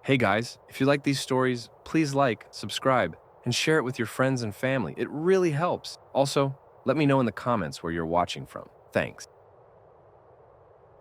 Hey guys, if you like these stories, please like, subscribe, and share it with your friends and family. It really helps. Also, let me know in the comments where you're watching from. Thanks.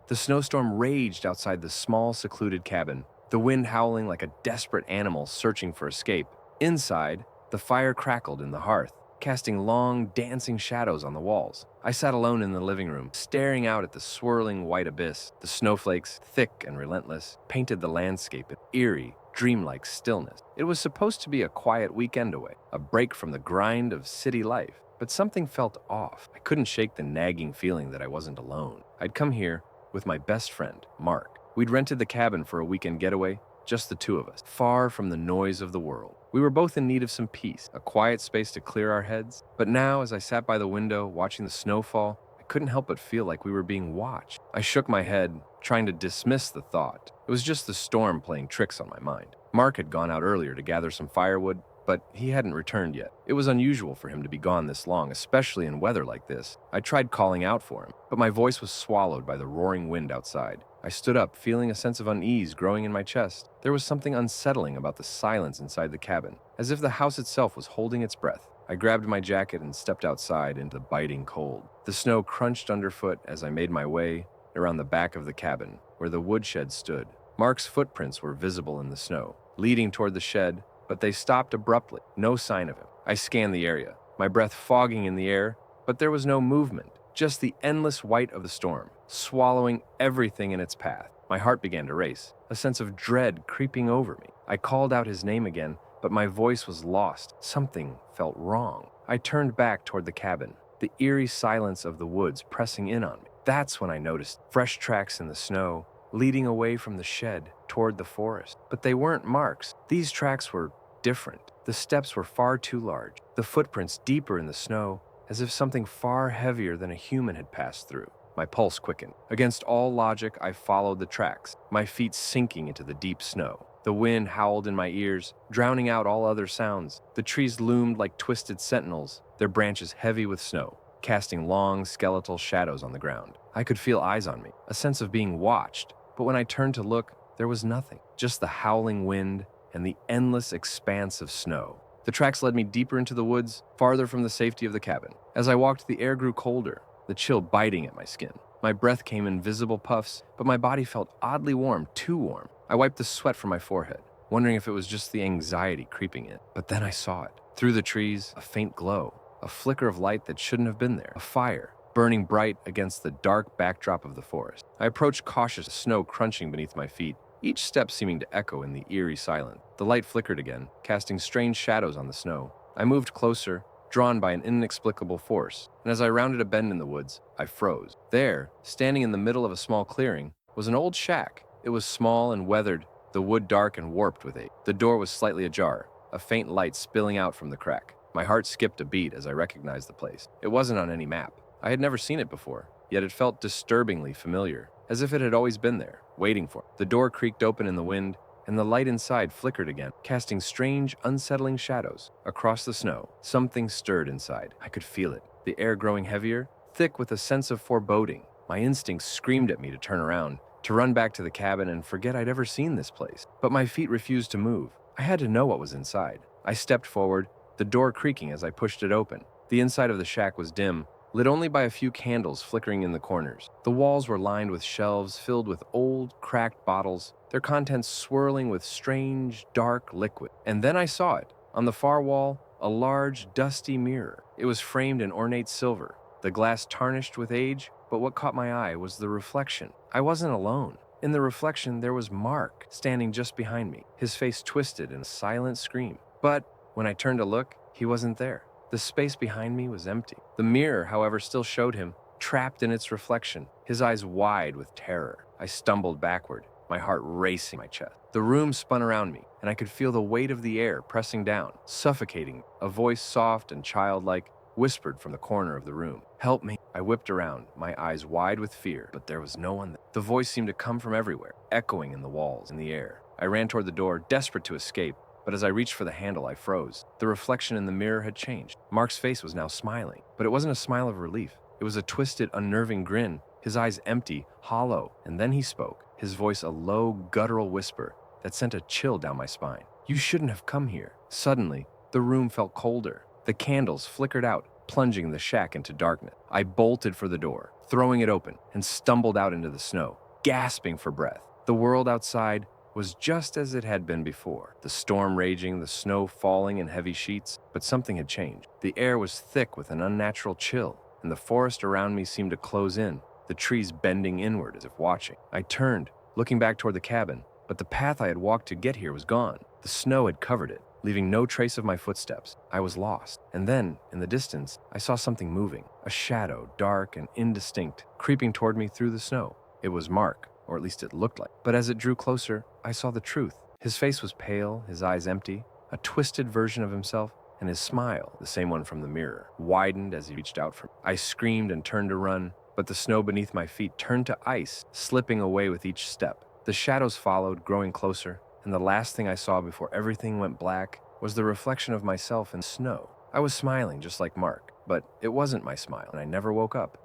The snowstorm raged outside the small, secluded cabin, the wind howling like a desperate animal searching for escape. Inside, the fire crackled in the hearth, casting long, dancing shadows on the walls. I sat alone in the living room, staring out at the swirling white abyss. The snowflakes, thick and relentless, painted the landscape in eerie, dreamlike stillness. It was supposed to be a quiet weekend away, a break from the grind of city life. But something felt off. I couldn't shake the nagging feeling that I wasn't alone. I'd come here with my best friend, Mark. We'd rented the cabin for a weekend getaway, just the two of us, far from the noise of the world. We were both in need of some peace, a quiet space to clear our heads. But now, as I sat by the window watching the snow fall, I couldn't help but feel like we were being watched. I shook my head, trying to dismiss the thought. It was just the storm playing tricks on my mind. Mark had gone out earlier to gather some firewood, but he hadn't returned yet. It was unusual for him to be gone this long, especially in weather like this. I tried calling out for him, but my voice was swallowed by the roaring wind outside. I stood up, feeling a sense of unease growing in my chest. There was something unsettling about the silence inside the cabin, as if the house itself was holding its breath. I grabbed my jacket and stepped outside into the biting cold. The snow crunched underfoot as I made my way around the back of the cabin, where the woodshed stood. Mark's footprints were visible in the snow, leading toward the shed, but they stopped abruptly, no sign of him. I scanned the area, my breath fogging in the air, but there was no movement, just the endless white of the storm, swallowing everything in its path. My heart began to race, a sense of dread creeping over me. I called out his name again, but my voice was lost. Something felt wrong. I turned back toward the cabin, the eerie silence of the woods pressing in on me. That's when I noticed fresh tracks in the snow, leading away from the shed toward the forest. But they weren't Mark's. These tracks were different. The steps were far too large, the footprints deeper in the snow, as if something far heavier than a human had passed through. My pulse quickened. Against all logic, I followed the tracks, my feet sinking into the deep snow. The wind howled in my ears, drowning out all other sounds. The trees loomed like twisted sentinels, their branches heavy with snow, casting long, skeletal shadows on the ground. I could feel eyes on me, a sense of being watched, but when I turned to look, there was nothing, just the howling wind and the endless expanse of snow. The tracks led me deeper into the woods, farther from the safety of the cabin. As I walked, the air grew colder, the chill biting at my skin. My breath came in visible puffs, but my body felt oddly warm, too warm. I wiped the sweat from my forehead, wondering if it was just the anxiety creeping in. But then I saw it. Through the trees, a faint glow, a flicker of light that shouldn't have been there, a fire, burning bright against the dark backdrop of the forest. I approached cautious, snow crunching beneath my feet, each step seeming to echo in the eerie silence. The light flickered again, casting strange shadows on the snow. I moved closer, drawn by an inexplicable force, and as I rounded a bend in the woods, I froze. There, standing in the middle of a small clearing, was an old shack. It was small and weathered, the wood dark and warped with age. The door was slightly ajar, a faint light spilling out from the crack. My heart skipped a beat as I recognized the place. It wasn't on any map. I had never seen it before, yet it felt disturbingly familiar, as if it had always been there, waiting for me. The door creaked open in the wind, and the light inside flickered again, casting strange, unsettling shadows. Across the snow, something stirred inside. I could feel it, the air growing heavier, thick with a sense of foreboding. My instincts screamed at me to turn around, to run back to the cabin and forget I'd ever seen this place. But my feet refused to move. I had to know what was inside. I stepped forward, the door creaking as I pushed it open. The inside of the shack was dim, lit only by a few candles flickering in the corners. The walls were lined with shelves filled with old, cracked bottles, their contents swirling with strange, dark liquid. And then I saw it. On the far wall, a large, dusty mirror. It was framed in ornate silver, the glass tarnished with age, but what caught my eye was the reflection. I wasn't alone. In the reflection, there was Mark, standing just behind me, his face twisted in a silent scream. But when I turned to look, he wasn't there. The space behind me was empty. The mirror, however, still showed him, trapped in its reflection, his eyes wide with terror. I stumbled backward, my heart racing my chest. The room spun around me, and I could feel the weight of the air pressing down, suffocating. A voice, soft and childlike, whispered from the corner of the room. "Help me." I whipped around, my eyes wide with fear, but there was no one there. The voice seemed to come from everywhere, echoing in the walls, in the air. I ran toward the door, desperate to escape, but as I reached for the handle, I froze. The reflection in the mirror had changed. Mark's face was now smiling, but it wasn't a smile of relief. It was a twisted, unnerving grin, his eyes empty, hollow, and then he spoke, his voice a low, guttural whisper that sent a chill down my spine. You shouldn't have come here. Suddenly, the room felt colder. The candles flickered out, plunging the shack into darkness. I bolted for the door, throwing it open, and stumbled out into the snow, gasping for breath. The world outside was just as it had been before. The storm raging, the snow falling in heavy sheets, but something had changed. The air was thick with an unnatural chill, and the forest around me seemed to close in, the trees bending inward as if watching. I turned, looking back toward the cabin, but the path I had walked to get here was gone. The snow had covered it, leaving no trace of my footsteps. I was lost. And then, in the distance, I saw something moving, a shadow, dark and indistinct, creeping toward me through the snow. It was Mark, or at least it looked like. But as it drew closer, I saw the truth. His face was pale, his eyes empty, a twisted version of himself, and his smile, the same one from the mirror, widened as he reached out for me. I screamed and turned to run, but the snow beneath my feet turned to ice, slipping away with each step. The shadows followed, growing closer, and the last thing I saw before everything went black was the reflection of myself in snow. I was smiling just like Mark, but it wasn't my smile, and I never woke up.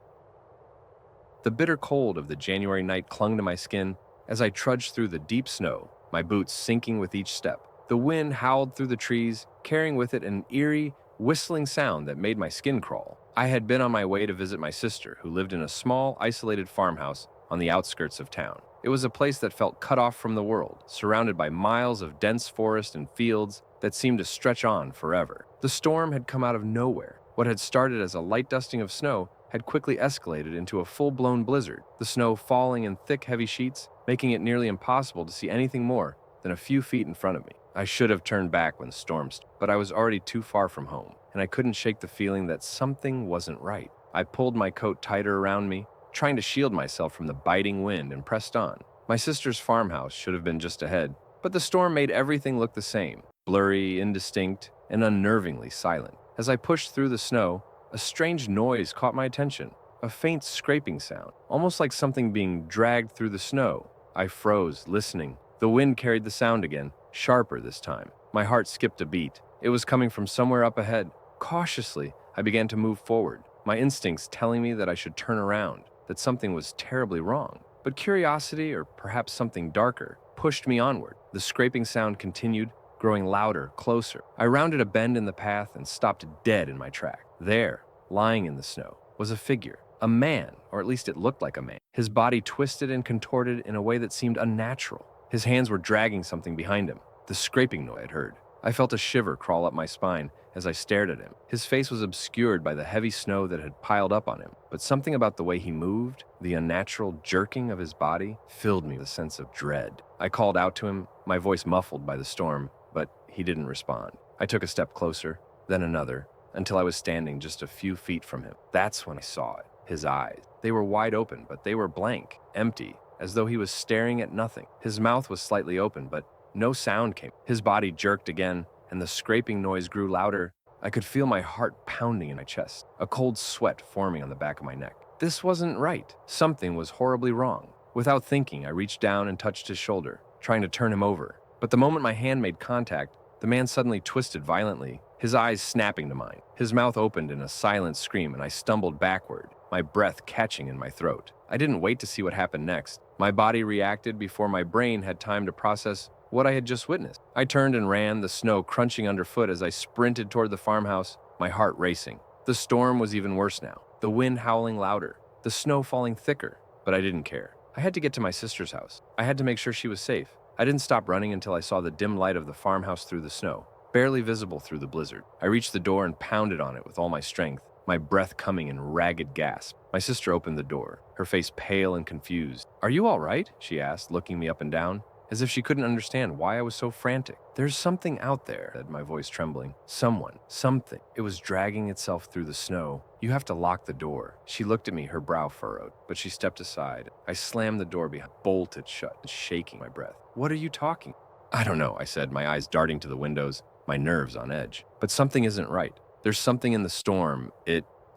The bitter cold of the January night clung to my skin as I trudged through the deep snow, my boots sinking with each step. The wind howled through the trees, carrying with it an eerie, whistling sound that made my skin crawl. I had been on my way to visit my sister, who lived in a small, isolated farmhouse on the outskirts of town. It was a place that felt cut off from the world, surrounded by miles of dense forest and fields that seemed to stretch on forever. The storm had come out of nowhere. What had started as a light dusting of snow had quickly escalated into a full-blown blizzard, the snow falling in thick, heavy sheets, making it nearly impossible to see anything more than a few feet in front of me. I should have turned back when the storm started, but I was already too far from home, and I couldn't shake the feeling that something wasn't right. I pulled my coat tighter around me, trying to shield myself from the biting wind, and pressed on. My sister's farmhouse should have been just ahead, but the storm made everything look the same, blurry, indistinct, and unnervingly silent. As I pushed through the snow, a strange noise caught my attention, a faint scraping sound, almost like something being dragged through the snow. I froze, listening. The wind carried the sound again, sharper this time. My heart skipped a beat. It was coming from somewhere up ahead. Cautiously, I began to move forward, my instincts telling me that I should turn around, that something was terribly wrong. But curiosity, or perhaps something darker, pushed me onward. The scraping sound continued, growing louder, closer. I rounded a bend in the path and stopped dead in my track. There, lying in the snow, was a figure. A man, or at least it looked like a man. His body twisted and contorted in a way that seemed unnatural. His hands were dragging something behind him, the scraping noise I had heard. I felt a shiver crawl up my spine as I stared at him. His face was obscured by the heavy snow that had piled up on him, but something about the way he moved, the unnatural jerking of his body, filled me with a sense of dread. I called out to him, my voice muffled by the storm, but he didn't respond. I took a step closer, then another, until I was standing just a few feet from him. That's when I saw it. His eyes. They were wide open, but they were blank, empty, as though he was staring at nothing. His mouth was slightly open, but no sound came. His body jerked again, and the scraping noise grew louder. I could feel my heart pounding in my chest, a cold sweat forming on the back of my neck. This wasn't right. Something was horribly wrong. Without thinking, I reached down and touched his shoulder, trying to turn him over. But the moment my hand made contact, the man suddenly twisted violently, his eyes snapping to mine. His mouth opened in a silent scream, and I stumbled backward, my breath catching in my throat. I didn't wait to see what happened next. My body reacted before my brain had time to process what I had just witnessed. I turned and ran, the snow crunching underfoot as I sprinted toward the farmhouse, my heart racing. The storm was even worse now, the wind howling louder, the snow falling thicker, but I didn't care. I had to get to my sister's house. I had to make sure she was safe. I didn't stop running until I saw the dim light of the farmhouse through the snow, barely visible through the blizzard. I reached the door and pounded on it with all my strength, my breath coming in ragged gasps. My sister opened the door, her face pale and confused. "Are you all right?" she asked, looking me up and down, as if she couldn't understand why I was so frantic. "There's something out there," said my voice trembling. "Someone, something." It was dragging itself through the snow. "You have to lock the door." She looked at me, her brow furrowed, but she stepped aside. I slammed the door behind, bolted shut, shaking my breath. "What are you talking?" "I don't know," I said, my eyes darting to the windows, my nerves on edge. "But something isn't right. There's something in the storm.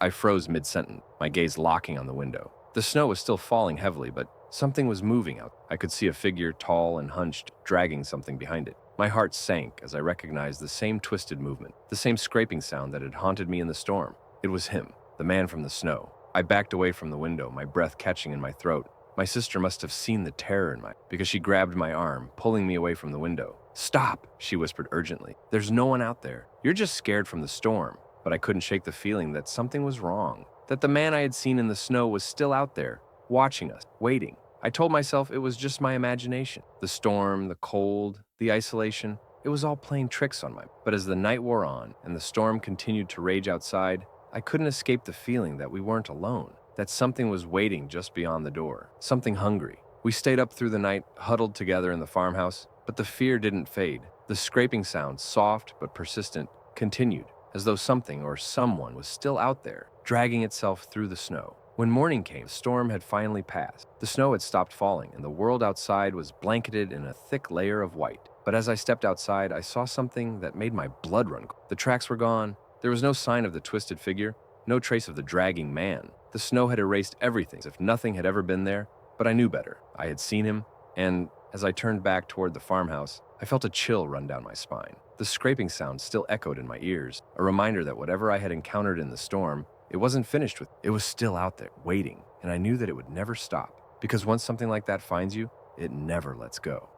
I froze mid-sentence, my gaze locking on the window. The snow was still falling heavily, but something was moving out. I could see a figure, tall and hunched, dragging something behind it. My heart sank as I recognized the same twisted movement, the same scraping sound that had haunted me in the storm. It was him, the man from the snow. I backed away from the window, my breath catching in my throat. My sister must have seen the terror in my because she grabbed my arm, pulling me away from the window. "Stop," she whispered urgently. "There's no one out there. You're just scared from the storm." But I couldn't shake the feeling that something was wrong, that the man I had seen in the snow was still out there, watching us, waiting. I told myself it was just my imagination. The storm, the cold, the isolation, it was all playing tricks on my. But as the night wore on and the storm continued to rage outside, I couldn't escape the feeling that we weren't alone, that something was waiting just beyond the door, something hungry. We stayed up through the night, huddled together in the farmhouse, but the fear didn't fade. The scraping sound, soft but persistent, continued, as though something or someone was still out there, dragging itself through the snow. When morning came, the storm had finally passed. The snow had stopped falling, and the world outside was blanketed in a thick layer of white. But as I stepped outside, I saw something that made my blood run cold. The tracks were gone. There was no sign of the twisted figure, no trace of the dragging man. The snow had erased everything, as if nothing had ever been there, but I knew better. I had seen him, and as I turned back toward the farmhouse, I felt a chill run down my spine. The scraping sound still echoed in my ears, a reminder that whatever I had encountered in the storm, it wasn't finished with. It was still out there, waiting, and I knew that it would never stop, because once something like that finds you, it never lets go.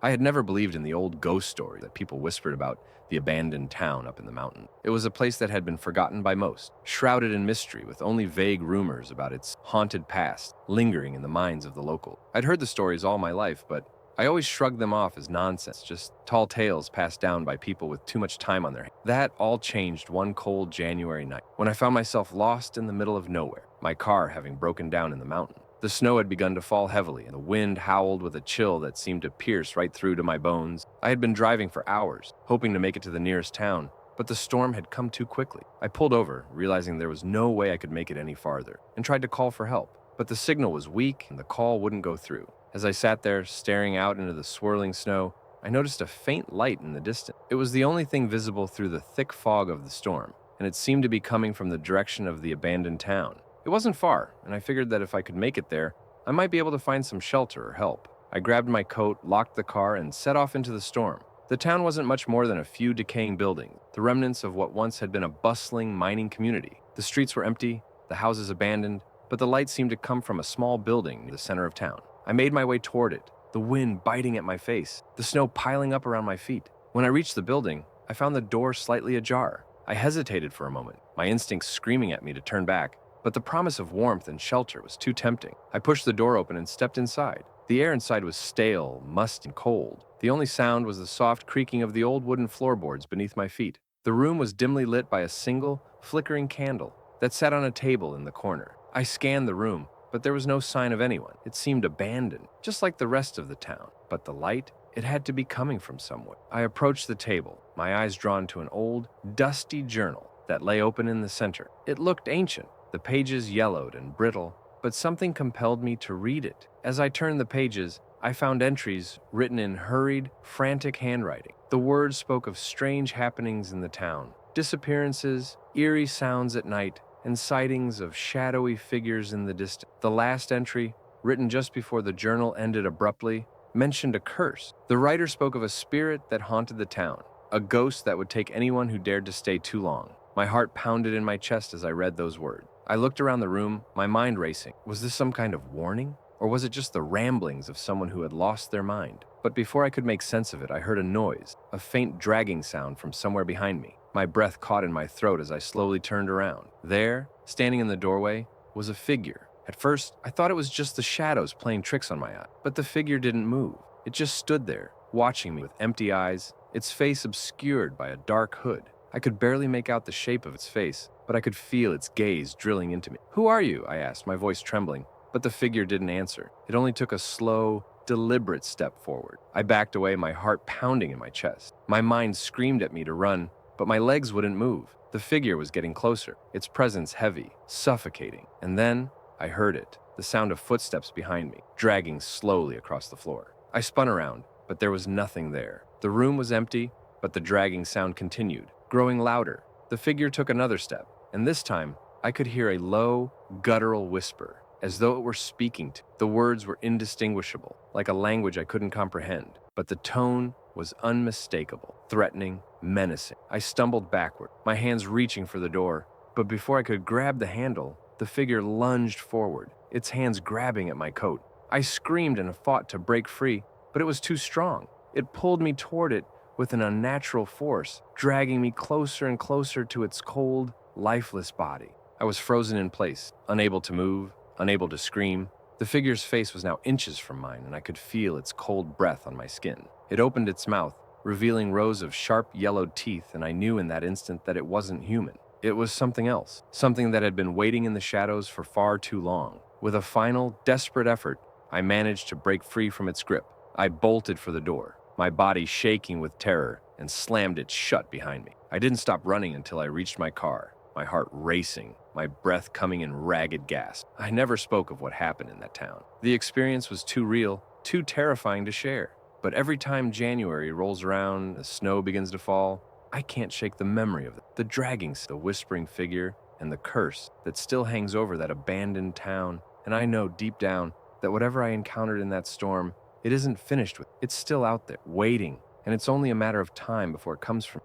I had never believed in the old ghost story that people whispered about the abandoned town up in the mountain. It was a place that had been forgotten by most, shrouded in mystery with only vague rumors about its haunted past lingering in the minds of the local. I'd heard the stories all my life, but I always shrugged them off as nonsense, just tall tales passed down by people with too much time on their hands. That all changed one cold January night, when I found myself lost in the middle of nowhere, my car having broken down in the mountain. The snow had begun to fall heavily, and the wind howled with a chill that seemed to pierce right through to my bones. I had been driving for hours, hoping to make it to the nearest town, but the storm had come too quickly. I pulled over, realizing there was no way I could make it any farther, and tried to call for help. But the signal was weak, and the call wouldn't go through. As I sat there, staring out into the swirling snow, I noticed a faint light in the distance. It was the only thing visible through the thick fog of the storm, and it seemed to be coming from the direction of the abandoned town. It wasn't far, and I figured that if I could make it there, I might be able to find some shelter or help. I grabbed my coat, locked the car, and set off into the storm. The town wasn't much more than a few decaying buildings, the remnants of what once had been a bustling mining community. The streets were empty, the houses abandoned, but the light seemed to come from a small building near the center of town. I made my way toward it, the wind biting at my face, the snow piling up around my feet. When I reached the building, I found the door slightly ajar. I hesitated for a moment, my instincts screaming at me to turn back, but the promise of warmth and shelter was too tempting. I pushed the door open and stepped inside. The air inside was stale, musty, and cold. The only sound was the soft creaking of the old wooden floorboards beneath my feet. The room was dimly lit by a single, flickering candle that sat on a table in the corner. I scanned the room, but there was no sign of anyone. It seemed abandoned, just like the rest of the town. But the light, it had to be coming from somewhere. I approached the table, my eyes drawn to an old, dusty journal that lay open in the center. It looked ancient, the pages yellowed and brittle, but something compelled me to read it. As I turned the pages, I found entries written in hurried, frantic handwriting. The words spoke of strange happenings in the town, disappearances, eerie sounds at night, and sightings of shadowy figures in the distance. The last entry, written just before the journal ended abruptly, mentioned a curse. The writer spoke of a spirit that haunted the town, a ghost that would take anyone who dared to stay too long. My heart pounded in my chest as I read those words. I looked around the room, my mind racing. Was this some kind of warning? Or was it just the ramblings of someone who had lost their mind? But before I could make sense of it, I heard a noise, a faint dragging sound from somewhere behind me. My breath caught in my throat as I slowly turned around. There, standing in the doorway, was a figure. At first, I thought it was just the shadows playing tricks on my eye. But the figure didn't move. It just stood there, watching me with empty eyes, its face obscured by a dark hood. I could barely make out the shape of its face, but I could feel its gaze drilling into me. "Who are you?" I asked, my voice trembling. But the figure didn't answer. It only took a slow, deliberate step forward. I backed away, my heart pounding in my chest. My mind screamed at me to run, but my legs wouldn't move. The figure was getting closer, its presence heavy, suffocating. And then I heard it, the sound of footsteps behind me, dragging slowly across the floor. I spun around, but there was nothing there. The room was empty, but the dragging sound continued, growing louder. The figure took another step, and this time I could hear a low, guttural whisper, as though it were speaking to me. The words were indistinguishable, like a language I couldn't comprehend, but the tone was unmistakable, threatening, menacing. I stumbled backward, my hands reaching for the door, but before I could grab the handle, the figure lunged forward, its hands grabbing at my coat. I screamed and fought to break free, but it was too strong. It pulled me toward it with an unnatural force, dragging me closer and closer to its cold, lifeless body. I was frozen in place, unable to move, unable to scream. The figure's face was now inches from mine, and I could feel its cold breath on my skin. It opened its mouth, revealing rows of sharp, yellowed teeth, and I knew in that instant that it wasn't human. It was something else, something that had been waiting in the shadows for far too long. With a final, desperate effort, I managed to break free from its grip. I bolted for the door, my body shaking with terror, and slammed it shut behind me. I didn't stop running until I reached my car, my heart racing, my breath coming in ragged gasps. I never spoke of what happened in that town. The experience was too real, too terrifying to share. But every time January rolls around, the snow begins to fall, I can't shake the memory of the dragging, the whispering figure, and the curse that still hangs over that abandoned town. And I know deep down that whatever I encountered in that storm, it isn't finished with. It's still out there, waiting, and it's only a matter of time before it comes from.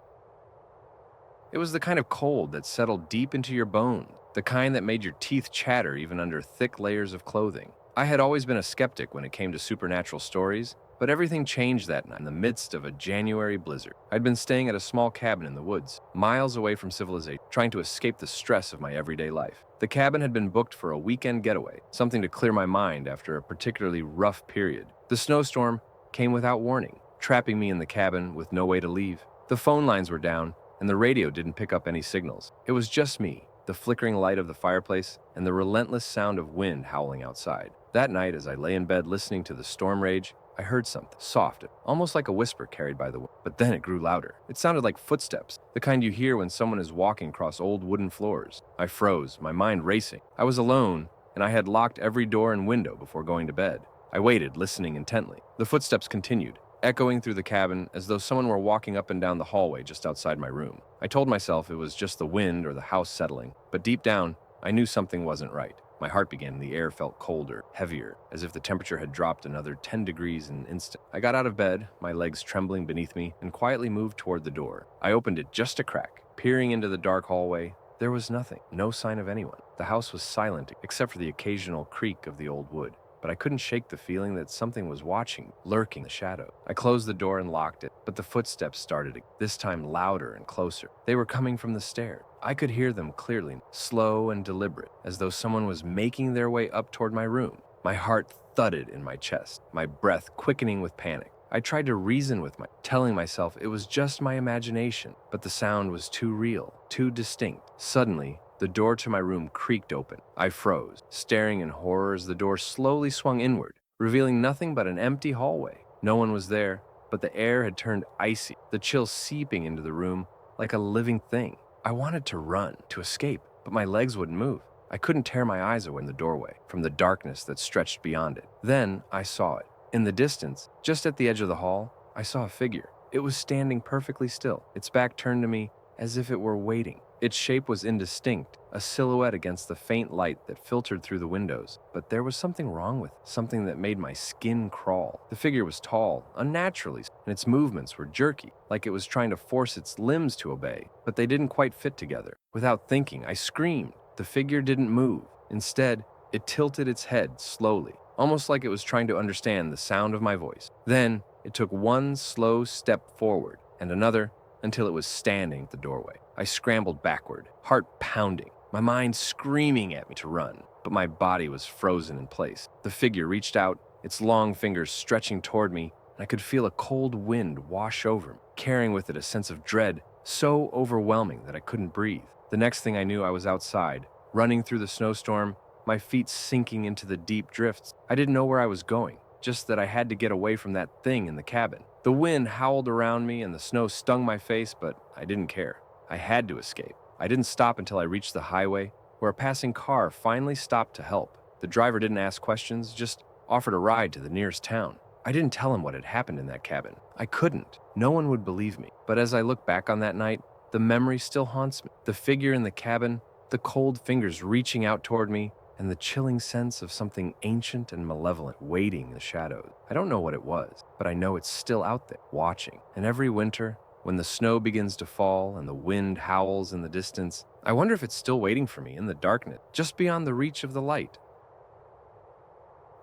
It was the kind of cold that settled deep into your bones, the kind that made your teeth chatter even under thick layers of clothing. I had always been a skeptic when it came to supernatural stories, but everything changed that night in the midst of a January blizzard. I'd been staying at a small cabin in the woods, miles away from civilization, trying to escape the stress of my everyday life. The cabin had been booked for a weekend getaway, something to clear my mind after a particularly rough period. The snowstorm came without warning, trapping me in the cabin with no way to leave. The phone lines were down, and the radio didn't pick up any signals. It was just me, the flickering light of the fireplace, and the relentless sound of wind howling outside. That night, as I lay in bed listening to the storm rage, I heard something soft, almost like a whisper carried by the wind. But then it grew louder. It sounded like footsteps, the kind you hear when someone is walking across old wooden floors. I froze, my mind racing. I was alone, and I had locked every door and window before going to bed. I waited, listening intently. The footsteps continued, echoing through the cabin as though someone were walking up and down the hallway just outside my room. I told myself it was just the wind or the house settling, but deep down, I knew something wasn't right. My heart began and the air felt colder, heavier, as if the temperature had dropped another 10 degrees in an instant. I got out of bed, my legs trembling beneath me, and quietly moved toward the door. I opened it just a crack. Peering into the dark hallway, there was nothing, no sign of anyone. The house was silent, except for the occasional creak of the old wood. But I couldn't shake the feeling that something was watching, lurking in the shadow. I closed the door and locked it, but the footsteps started again, this time louder and closer. They were coming from the stairs. I could hear them clearly, slow and deliberate, as though someone was making their way up toward my room. My heart thudded in my chest, my breath quickening with panic. I tried to reason with telling myself it was just my imagination, but the sound was too real, too distinct. Suddenly, the door to my room creaked open. I froze, staring in horror as the door slowly swung inward, revealing nothing but an empty hallway. No one was there, but the air had turned icy, the chill seeping into the room like a living thing. I wanted to run, to escape, but my legs wouldn't move. I couldn't tear my eyes away from the doorway, from the darkness that stretched beyond it. Then I saw it. In the distance, just at the edge of the hall, I saw a figure. It was standing perfectly still, its back turned to me as if it were waiting. Its shape was indistinct, a silhouette against the faint light that filtered through the windows. But there was something wrong with it, something that made my skin crawl. The figure was tall, unnaturally, and its movements were jerky, like it was trying to force its limbs to obey, but they didn't quite fit together. Without thinking, I screamed. The figure didn't move. Instead, it tilted its head slowly, almost like it was trying to understand the sound of my voice. Then, it took one slow step forward, and another, until it was standing at the doorway. I scrambled backward, heart pounding, my mind screaming at me to run, but my body was frozen in place. The figure reached out, its long fingers stretching toward me, and I could feel a cold wind wash over me, carrying with it a sense of dread so overwhelming that I couldn't breathe. The next thing I knew, I was outside, running through the snowstorm, my feet sinking into the deep drifts. I didn't know where I was going, just that I had to get away from that thing in the cabin. The wind howled around me and the snow stung my face, but I didn't care. I had to escape. I didn't stop until I reached the highway, where a passing car finally stopped to help. The driver didn't ask questions, just offered a ride to the nearest town. I didn't tell him what had happened in that cabin. I couldn't. No one would believe me. But as I look back on that night, the memory still haunts me. The figure in the cabin, the cold fingers reaching out toward me, and the chilling sense of something ancient and malevolent waiting in the shadows. I don't know what it was, but I know it's still out there, watching. And every winter, when the snow begins to fall and the wind howls in the distance, I wonder if it's still waiting for me in the darkness, just beyond the reach of the light.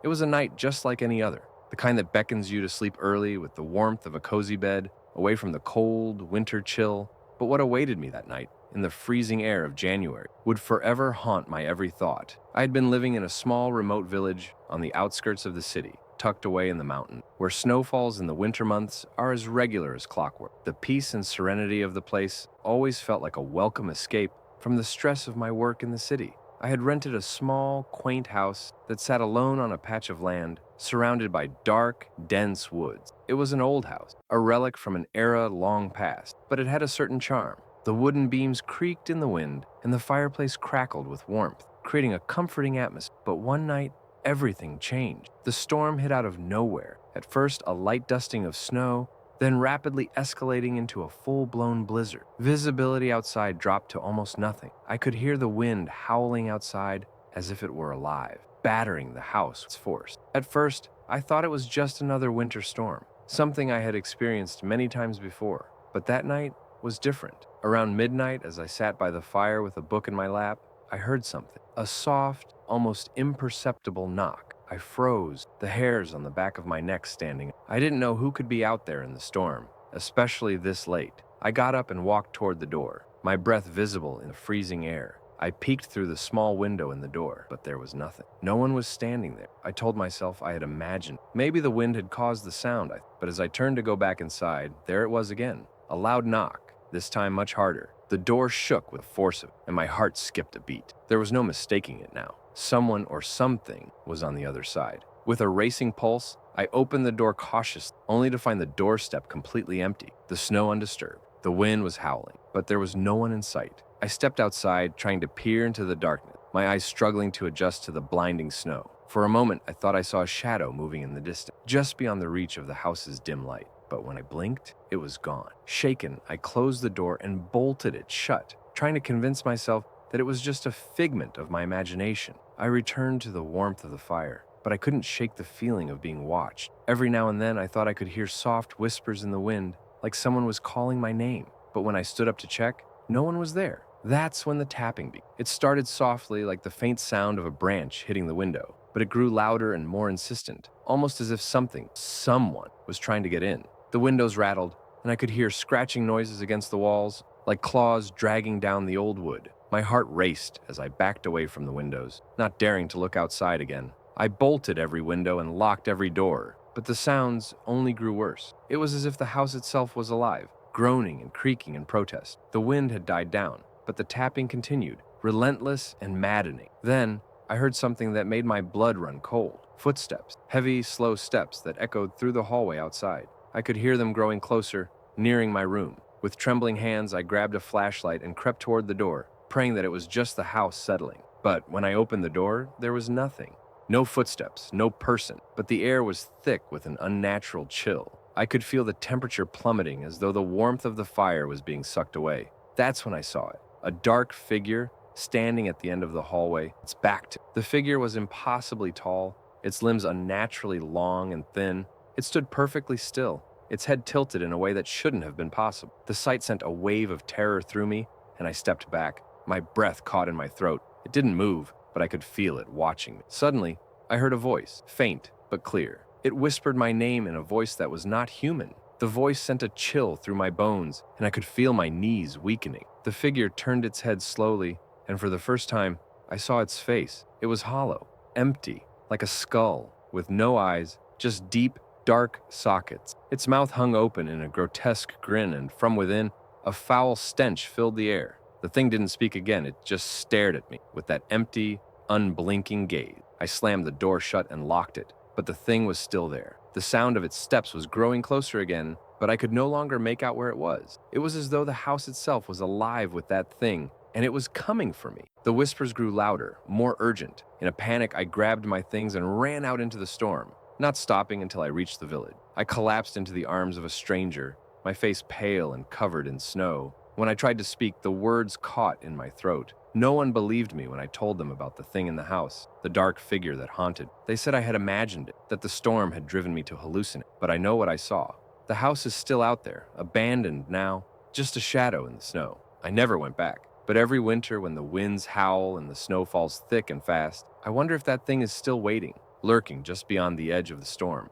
It was a night just like any other, the kind that beckons you to sleep early with the warmth of a cozy bed, away from the cold, winter chill. But what awaited me that night, in the freezing air of January, would forever haunt my every thought. I had been living in a small, remote village on the outskirts of the city, tucked away in the mountain, where snowfalls in the winter months are as regular as clockwork. The peace and serenity of the place always felt like a welcome escape from the stress of my work in the city. I had rented a small, quaint house that sat alone on a patch of land, surrounded by dark, dense woods. It was an old house, a relic from an era long past, but it had a certain charm. The wooden beams creaked in the wind, and the fireplace crackled with warmth, creating a comforting atmosphere. But one night, everything changed. The storm hit out of nowhere. At first, a light dusting of snow, then rapidly escalating into a full-blown blizzard. Visibility outside dropped to almost nothing. I could hear the wind howling outside as if it were alive, battering the house with force. At first, I thought it was just another winter storm, something I had experienced many times before. But that night was different. Around midnight, as I sat by the fire with a book in my lap, I heard something. A soft, almost imperceptible knock. I froze, the hairs on the back of my neck standing. I didn't know who could be out there in the storm, especially this late. I got up and walked toward the door, my breath visible in the freezing air. I peeked through the small window in the door, but there was nothing. No one was standing there. I told myself I had imagined. Maybe the wind had caused the sound, but as I turned to go back inside, there it was again. A loud knock, this time much harder. The door shook with force of it, and my heart skipped a beat. There was no mistaking it now. Someone or something was on the other side. With a racing pulse, I opened the door cautiously, only to find the doorstep completely empty, the snow undisturbed. The wind was howling, but there was no one in sight. I stepped outside, trying to peer into the darkness, my eyes struggling to adjust to the blinding snow. For a moment, I thought I saw a shadow moving in the distance, just beyond the reach of the house's dim light. But when I blinked, it was gone. Shaken, I closed the door and bolted it shut, trying to convince myself that it was just a figment of my imagination. I returned to the warmth of the fire, but I couldn't shake the feeling of being watched. Every now and then, I thought I could hear soft whispers in the wind, like someone was calling my name. But when I stood up to check, no one was there. That's when the tapping began. It started softly, like the faint sound of a branch hitting the window, but it grew louder and more insistent, almost as if someone was trying to get in. The windows rattled, and I could hear scratching noises against the walls, like claws dragging down the old wood. My heart raced as I backed away from the windows, not daring to look outside again. I bolted every window and locked every door, but the sounds only grew worse. It was as if the house itself was alive, groaning and creaking in protest. The wind had died down, but the tapping continued, relentless and maddening. Then, I heard something that made my blood run cold. Footsteps, heavy, slow steps that echoed through the hallway outside. I could hear them growing closer, nearing my room. With trembling hands, I grabbed a flashlight and crept toward the door, praying that it was just the house settling. But when I opened the door, there was nothing. No footsteps, no person, but the air was thick with an unnatural chill. I could feel the temperature plummeting as though the warmth of the fire was being sucked away. That's when I saw it. A dark figure standing at the end of the hallway, its back to. The figure was impossibly tall, its limbs unnaturally long and thin. It stood perfectly still, its head tilted in a way that shouldn't have been possible. The sight sent a wave of terror through me, and I stepped back. My breath caught in my throat. It didn't move, but I could feel it watching me. Suddenly, I heard a voice, faint but clear. It whispered my name in a voice that was not human. The voice sent a chill through my bones, and I could feel my knees weakening. The figure turned its head slowly, and for the first time, I saw its face. It was hollow, empty, like a skull, with no eyes, just deep, dark sockets. Its mouth hung open in a grotesque grin, and from within, a foul stench filled the air. The thing didn't speak again, it just stared at me with that empty, unblinking gaze. I slammed the door shut and locked it, but the thing was still there. The sound of its steps was growing closer again, but I could no longer make out where it was. It was as though the house itself was alive with that thing, and it was coming for me. The whispers grew louder, more urgent. In a panic, I grabbed my things and ran out into the storm, not stopping until I reached the village. I collapsed into the arms of a stranger, my face pale and covered in snow. When I tried to speak, the words caught in my throat. No one believed me when I told them about the thing in the house, the dark figure that haunted. They said I had imagined it, that the storm had driven me to hallucinate. But I know what I saw. The house is still out there, abandoned now, just a shadow in the snow. I never went back. But every winter when the winds howl and the snow falls thick and fast, I wonder if that thing is still waiting, lurking just beyond the edge of the storm.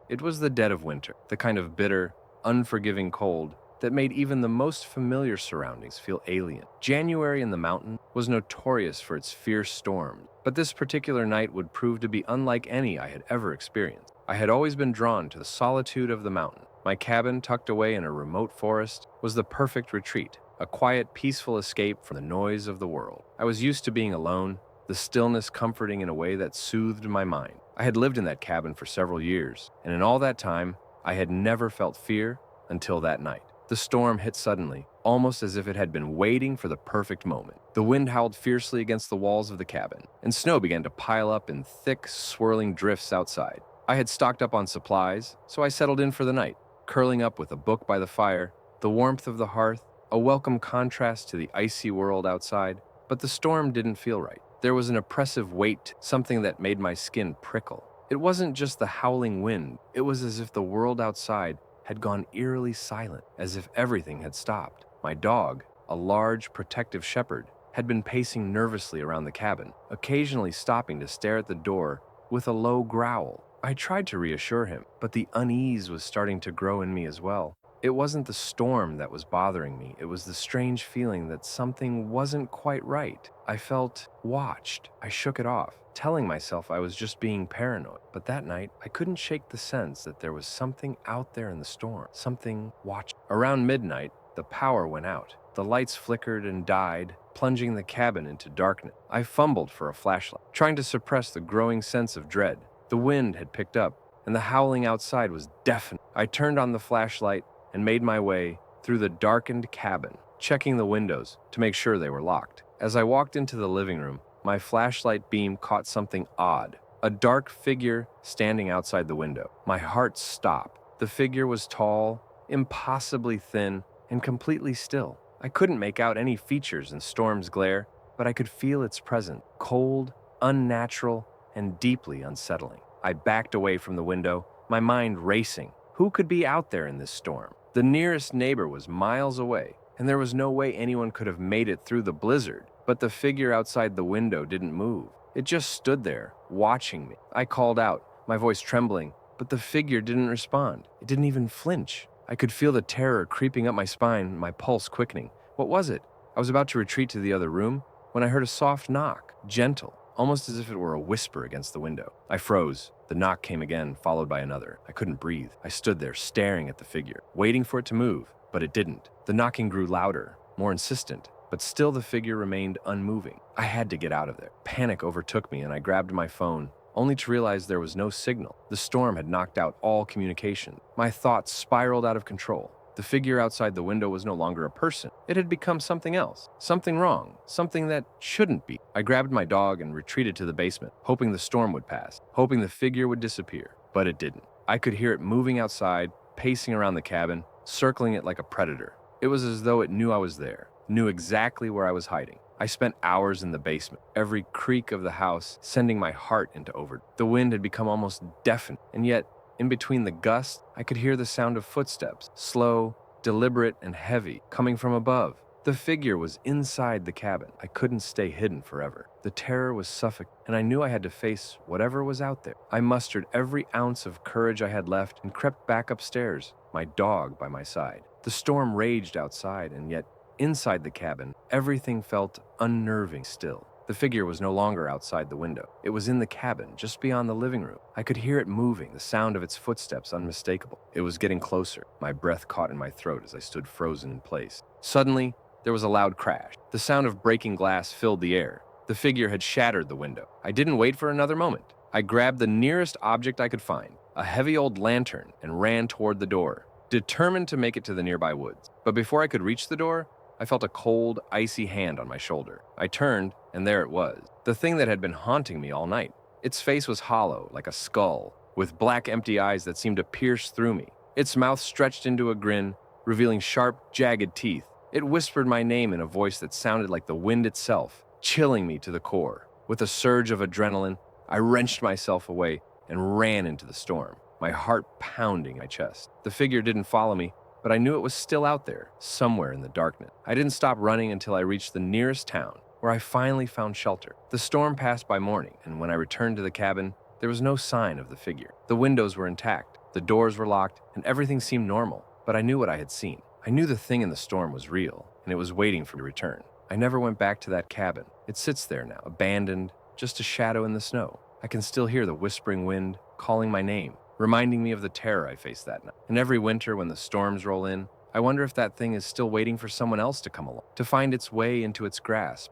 It was the dead of winter, the kind of bitter, unforgiving cold that made even the most familiar surroundings feel alien. January in the mountain was notorious for its fierce storms, but this particular night would prove to be unlike any I had ever experienced. I had always been drawn to the solitude of the mountain. My cabin, tucked away in a remote forest, was the perfect retreat, a quiet, peaceful escape from the noise of the world. I was used to being alone, the stillness comforting in a way that soothed my mind. I had lived in that cabin for several years, and in all that time, I had never felt fear until that night. The storm hit suddenly, almost as if it had been waiting for the perfect moment. The wind howled fiercely against the walls of the cabin, and snow began to pile up in thick, swirling drifts outside. I had stocked up on supplies, so I settled in for the night, curling up with a book by the fire, the warmth of the hearth, a welcome contrast to the icy world outside. But the storm didn't feel right. There was an oppressive weight, something that made my skin prickle. It wasn't just the howling wind, it was as if the world outside had gone eerily silent, as if everything had stopped. My dog, a large, protective shepherd, had been pacing nervously around the cabin, occasionally stopping to stare at the door with a low growl. I tried to reassure him, but the unease was starting to grow in me as well. It wasn't the storm that was bothering me, it was the strange feeling that something wasn't quite right. I felt watched. I shook it off, telling myself I was just being paranoid. But that night, I couldn't shake the sense that there was something out there in the storm, something watching. Around midnight, the power went out. The lights flickered and died, plunging the cabin into darkness. I fumbled for a flashlight, trying to suppress the growing sense of dread. The wind had picked up, and the howling outside was deafening. I turned on the flashlight and made my way through the darkened cabin, checking the windows to make sure they were locked. As I walked into the living room, my flashlight beam caught something odd, a dark figure standing outside the window. My heart stopped. The figure was tall, impossibly thin, and completely still. I couldn't make out any features in Storm's glare, but I could feel its presence, cold, unnatural, and deeply unsettling. I backed away from the window, my mind racing. Who could be out there in this storm? The nearest neighbor was miles away, and there was no way anyone could have made it through the blizzard. But the figure outside the window didn't move. It just stood there, watching me. I called out, my voice trembling, but the figure didn't respond. It didn't even flinch. I could feel the terror creeping up my spine, my pulse quickening. What was it? I was about to retreat to the other room when I heard a soft knock, gentle, almost as if it were a whisper against the window. I froze. The knock came again, followed by another. I couldn't breathe. I stood there, staring at the figure, waiting for it to move, but it didn't. The knocking grew louder, more insistent, but still the figure remained unmoving. I had to get out of there. Panic overtook me, and I grabbed my phone, only to realize there was no signal. The storm had knocked out all communication. My thoughts spiraled out of control. The figure outside the window was no longer a person. It had become something else, something wrong, something that shouldn't be. I grabbed my dog and retreated to the basement, hoping the storm would pass, hoping the figure would disappear, but it didn't. I could hear it moving outside, pacing around the cabin, circling it like a predator. It was as though it knew I was there, knew exactly where I was hiding. I spent hours in the basement, every creak of the house sending my heart into overdrive. The wind had become almost deafening, and yet, in between the gusts, I could hear the sound of footsteps, slow, deliberate, and heavy, coming from above. The figure was inside the cabin. I couldn't stay hidden forever. The terror was suffocating, and I knew I had to face whatever was out there. I mustered every ounce of courage I had left and crept back upstairs, my dog by my side. The storm raged outside, and yet, inside the cabin, everything felt unnerving still. The figure was no longer outside the window. It was in the cabin, just beyond the living room. I could hear it moving, the sound of its footsteps unmistakable. It was getting closer. My breath caught in my throat as I stood frozen in place. Suddenly, there was a loud crash. The sound of breaking glass filled the air. The figure had shattered the window. I didn't wait for another moment. I grabbed the nearest object I could find, a heavy old lantern, and ran toward the door, determined to make it to the nearby woods. But before I could reach the door, I felt a cold, icy hand on my shoulder. I turned, and there it was, the thing that had been haunting me all night. Its face was hollow, like a skull, with black, empty eyes that seemed to pierce through me. Its mouth stretched into a grin, revealing sharp, jagged teeth. It whispered my name in a voice that sounded like the wind itself, chilling me to the core. With a surge of adrenaline, I wrenched myself away and ran into the storm, my heart pounding my chest. The figure didn't follow me, but I knew it was still out there, somewhere in the darkness. I didn't stop running until I reached the nearest town, where I finally found shelter. The storm passed by morning, and when I returned to the cabin, there was no sign of the figure. The windows were intact, the doors were locked, and everything seemed normal, but I knew what I had seen. I knew the thing in the storm was real, and it was waiting for me to return. I never went back to that cabin. It sits there now, abandoned, just a shadow in the snow. I can still hear the whispering wind calling my name, reminding me of the terror I faced that night. And every winter when the storms roll in, I wonder if that thing is still waiting for someone else to come along, to find its way into its grasp.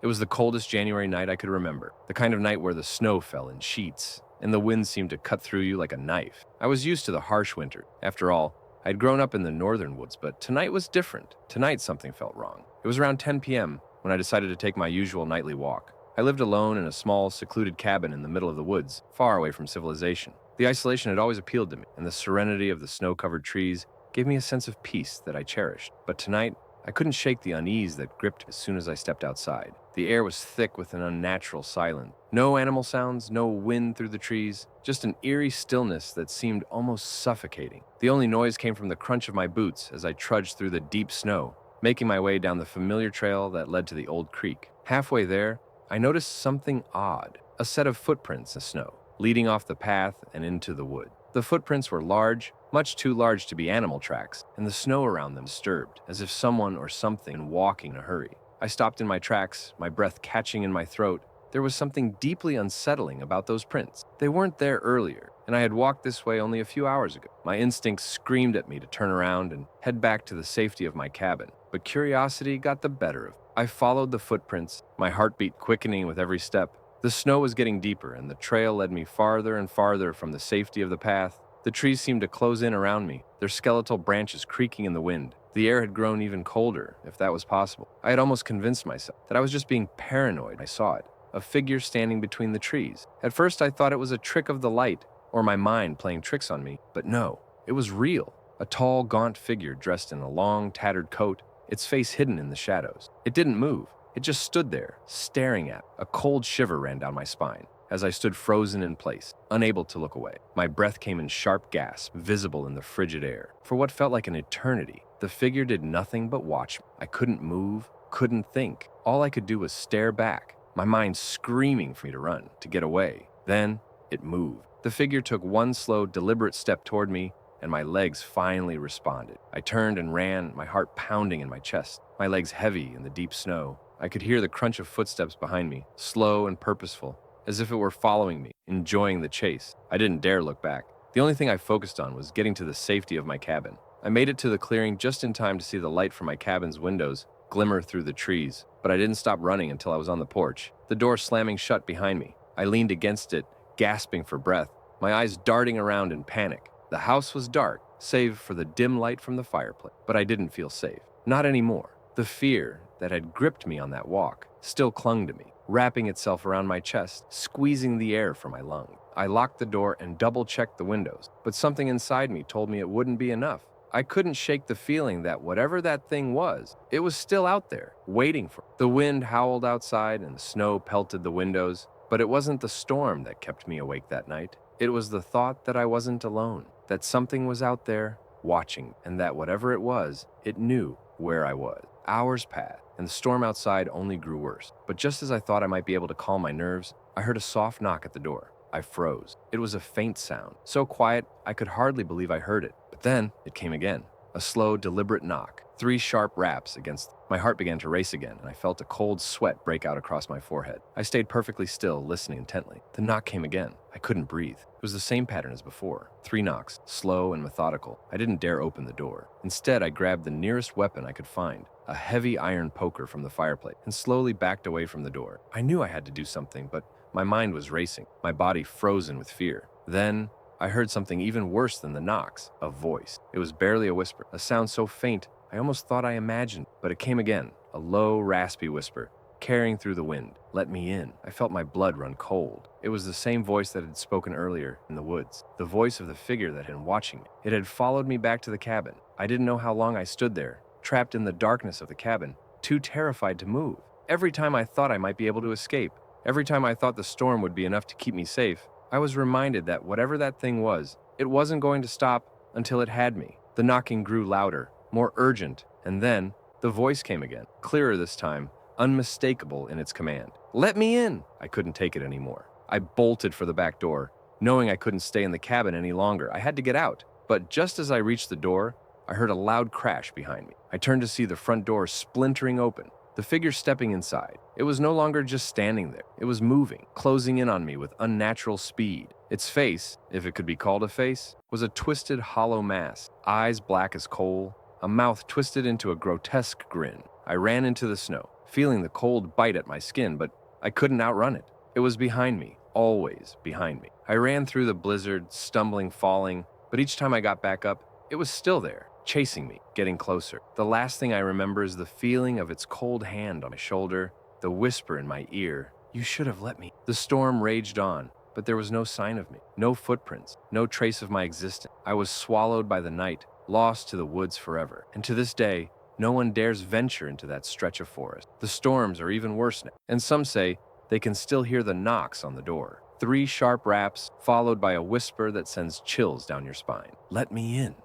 It was the coldest January night I could remember, the kind of night where the snow fell in sheets, and the wind seemed to cut through you like a knife. I was used to the harsh winter. After all, I'd grown up in the northern woods, but tonight was different. Tonight something felt wrong. It was around 10 p.m. when I decided to take my usual nightly walk. I lived alone in a small, secluded cabin in the middle of the woods, far away from civilization. The isolation had always appealed to me, and the serenity of the snow-covered trees gave me a sense of peace that I cherished. But tonight, I couldn't shake the unease that gripped as soon as I stepped outside. The air was thick with an unnatural silence. No animal sounds, no wind through the trees, just an eerie stillness that seemed almost suffocating. The only noise came from the crunch of my boots as I trudged through the deep snow, making my way down the familiar trail that led to the old creek. Halfway there, I noticed something odd, a set of footprints in snow, leading off the path and into the wood. The footprints were large, much too large to be animal tracks, and the snow around them disturbed, as if someone or something walking in a hurry. I stopped in my tracks, my breath catching in my throat. There was something deeply unsettling about those prints. They weren't there earlier, and I had walked this way only a few hours ago. My instincts screamed at me to turn around and head back to the safety of my cabin, but curiosity got the better of me. I followed the footprints, my heartbeat quickening with every step. The snow was getting deeper, and the trail led me farther and farther from the safety of the path. The trees seemed to close in around me, their skeletal branches creaking in the wind. The air had grown even colder, if that was possible. I had almost convinced myself that I was just being paranoid. I saw it, a figure standing between the trees. At first, I thought it was a trick of the light, or my mind playing tricks on me, but no, it was real. A tall, gaunt figure dressed in a long, tattered coat, its face hidden in the shadows. It didn't move. It just stood there, staring at me. A cold shiver ran down my spine as I stood frozen in place, unable to look away. My breath came in sharp gasps, visible in the frigid air. For what felt like an eternity, the figure did nothing but watch me. I couldn't move, couldn't think. All I could do was stare back, my mind screaming for me to run, to get away. Then it moved. The figure took one slow, deliberate step toward me, and my legs finally responded. I turned and ran, my heart pounding in my chest, my legs heavy in the deep snow. I could hear the crunch of footsteps behind me, slow and purposeful, as if it were following me, enjoying the chase. I didn't dare look back. The only thing I focused on was getting to the safety of my cabin. I made it to the clearing just in time to see the light from my cabin's windows glimmer through the trees, but I didn't stop running until I was on the porch, the door slamming shut behind me. I leaned against it, gasping for breath, my eyes darting around in panic. The house was dark, save for the dim light from the fireplace, but I didn't feel safe. Not anymore. The fear that had gripped me on that walk still clung to me, wrapping itself around my chest, squeezing the air from my lungs. I locked the door and double-checked the windows, but something inside me told me it wouldn't be enough. I couldn't shake the feeling that whatever that thing was, it was still out there, waiting for me. The wind howled outside and the snow pelted the windows, but it wasn't the storm that kept me awake that night. It was the thought that I wasn't alone, that something was out there watching, and that whatever it was, it knew where I was. Hours passed, and the storm outside only grew worse. But just as I thought I might be able to calm my nerves, I heard a soft knock at the door. I froze. It was a faint sound, so quiet I could hardly believe I heard it. But then it came again, a slow, deliberate knock, 3 sharp raps against. My heart began to race again, and I felt a cold sweat break out across my forehead. I stayed perfectly still, listening intently. The knock came again. I couldn't breathe. It was the same pattern as before. 3 knocks, slow and methodical. I didn't dare open the door. Instead, I grabbed the nearest weapon I could find, a heavy iron poker from the fireplace, and slowly backed away from the door. I knew I had to do something, but my mind was racing, my body frozen with fear. Then I heard something even worse than the knocks, a voice. It was barely a whisper, a sound so faint I almost thought I imagined, but it came again, a low, raspy whisper, carrying through the wind. Let me in. I felt my blood run cold. It was the same voice that had spoken earlier in the woods, the voice of the figure that had been watching me. It had followed me back to the cabin. I didn't know how long I stood there, trapped in the darkness of the cabin, too terrified to move. Every time I thought I might be able to escape, every time I thought the storm would be enough to keep me safe, I was reminded that whatever that thing was, it wasn't going to stop until it had me. The knocking grew louder, more urgent, and then the voice came again, clearer this time, unmistakable in its command. "Let me in!" I couldn't take it anymore. I bolted for the back door, knowing I couldn't stay in the cabin any longer. I had to get out. But just as I reached the door, I heard a loud crash behind me. I turned to see the front door splintering open, the figure stepping inside. It was no longer just standing there. It was moving, closing in on me with unnatural speed. Its face, if it could be called a face, was a twisted, hollow mass, eyes black as coal, a mouth twisted into a grotesque grin. I ran into the snow, feeling the cold bite at my skin, but I couldn't outrun it. It was behind me, always behind me. I ran through the blizzard, stumbling, falling, but each time I got back up, it was still there, chasing me, getting closer. The last thing I remember is the feeling of its cold hand on my shoulder, the whisper in my ear, "You should have let me." The storm raged on, but there was no sign of me, no footprints, no trace of my existence. I was swallowed by the night, lost to the woods forever. And to this day, no one dares venture into that stretch of forest. The storms are even worse now, and some say they can still hear the knocks on the door. 3 sharp raps, followed by a whisper that sends chills down your spine. "Let me in."